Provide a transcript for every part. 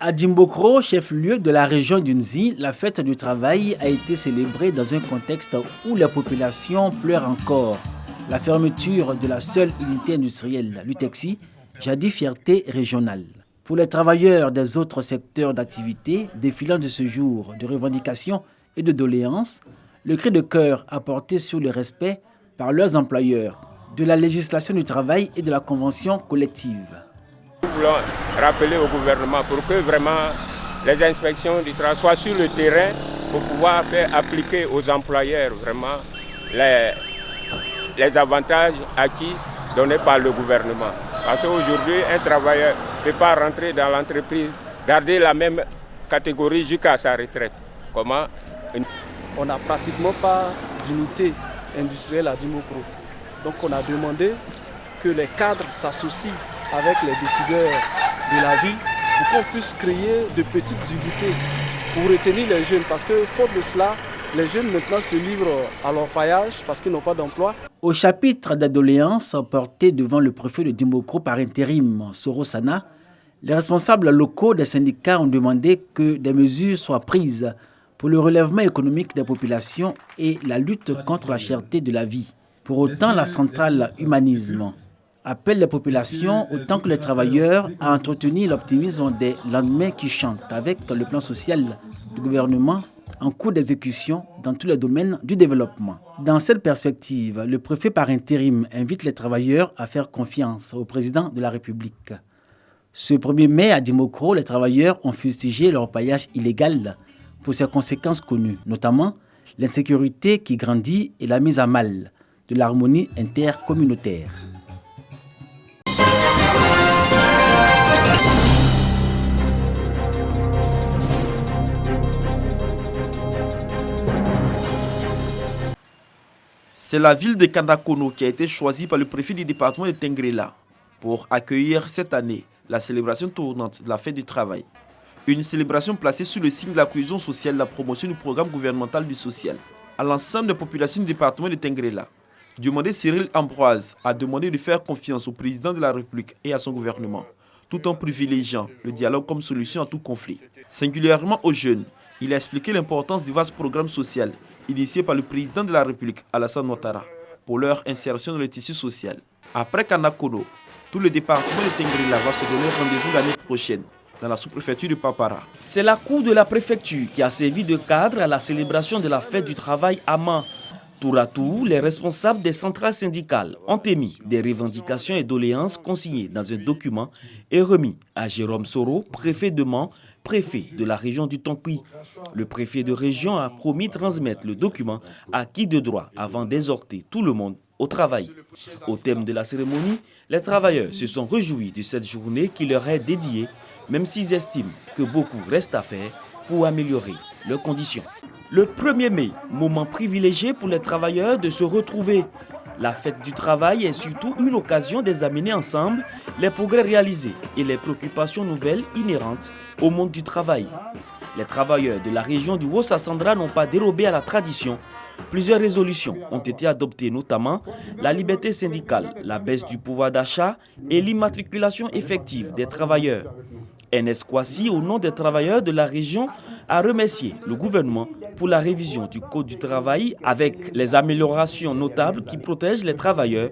À Dimbokro, chef-lieu de la région d'Unzi, la fête du travail a été célébrée dans un contexte où la population pleure encore. La fermeture de la seule unité industrielle, l'UTEXI, jadis fierté régionale. Pour les travailleurs des autres secteurs d'activité défilant de ce jour de revendications et de doléances, le cri de cœur a porté sur le respect par leurs employeurs de la législation du travail et de la convention collective. Nous voulons rappeler au gouvernement pour que vraiment les inspections du travail soient sur le terrain pour pouvoir faire appliquer aux employeurs vraiment les avantages acquis donnés par le gouvernement. Parce qu'aujourd'hui, un travailleur ne peut pas rentrer dans l'entreprise, garder la même catégorie jusqu'à sa retraite. Comment? On n'a pratiquement pas d'unité industrielle à Dimbokro. Donc on a demandé que les cadres s'associent avec les décideurs de la ville pour qu'on puisse créer de petites unités pour retenir les jeunes. Parce que faute de cela, les jeunes maintenant se livrent à l'orpaillage parce qu'ils n'ont pas d'emploi. Au chapitre des doléances portées devant le préfet de Dimbokro par intérim, Soro Sana, les responsables locaux des syndicats ont demandé que des mesures soient prises pour le relèvement économique des populations et la lutte contre la cherté de la vie. Pour autant, la centrale Humanisme appelle les populations autant que les travailleurs à entretenir l'optimisme des lendemains qui chantent avec le plan social du gouvernement en cours d'exécution dans tous les domaines du développement. Dans cette perspective, le préfet par intérim invite les travailleurs à faire confiance au président de la République. Ce 1er mai à Dimbokro, les travailleurs ont fustigé l'orpaillage illégal pour ses conséquences connues, notamment l'insécurité qui grandit et la mise à mal de l'harmonie intercommunautaire. C'est la ville de Kandakono qui a été choisie par le préfet du département de Tengrela pour accueillir cette année la célébration tournante de la fête du travail. Une célébration placée sous le signe de la cohésion sociale et la promotion du programme gouvernemental du social. À l'ensemble des populations du département de Tengrela, Diomandé Cyril Ambroise a demandé de faire confiance au président de la République et à son gouvernement, tout en privilégiant le dialogue comme solution à tout conflit. Singulièrement aux jeunes, il a expliqué l'importance du vaste programme social initié par le président de la République, Alassane Ouattara, pour leur insertion dans le tissu social. Après Kandakono, tout le département de Tengrela va se donner rendez-vous l'année prochaine dans la sous-préfecture de Papara. C'est la cour de la préfecture qui a servi de cadre à la célébration de la fête du travail à Mans. Tour à tour, les responsables des centrales syndicales ont émis des revendications et doléances consignées dans un document et remis à Jérôme Soro, préfet de Mans, préfet de la région du Tonkpi. Le préfet de région a promis transmettre le document à qui de droit avant d'exhorter tout le monde au travail. Au thème de la cérémonie, les travailleurs se sont réjouis de cette journée qui leur est dédiée, même s'ils estiment que beaucoup reste à faire pour améliorer leurs conditions. Le 1er mai, moment privilégié pour les travailleurs de se retrouver. La fête du travail est surtout une occasion d'examiner ensemble les progrès réalisés et les préoccupations nouvelles inhérentes au monde du travail. Les travailleurs de la région du Haut-Sassandra n'ont pas dérobé à la tradition. Plusieurs résolutions ont été adoptées, notamment la liberté syndicale, la baisse du pouvoir d'achat et l'immatriculation effective des travailleurs. NS Kwasi, au nom des travailleurs de la région, a remercié le gouvernement pour la révision du Code du travail avec les améliorations notables qui protègent les travailleurs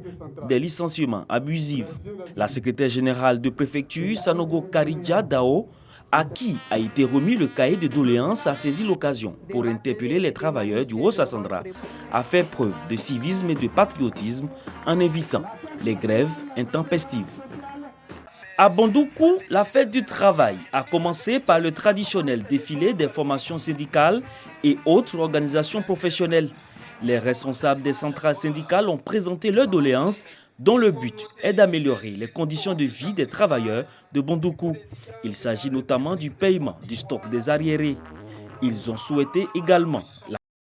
des licenciements abusifs. La secrétaire générale de préfecture, Sanogo Karidja Dao, à qui a été remis le cahier de doléances, a saisi l'occasion pour interpeller les travailleurs du Haut-Sassandra à faire preuve de civisme et de patriotisme en évitant les grèves intempestives. À Bandoukou, la fête du travail a commencé par le traditionnel défilé des formations syndicales et autres organisations professionnelles. Les responsables des centrales syndicales ont présenté leurs doléances dont le but est d'améliorer les conditions de vie des travailleurs de Bandoukou. Il s'agit notamment du paiement du stock des arriérés. Ils ont souhaité également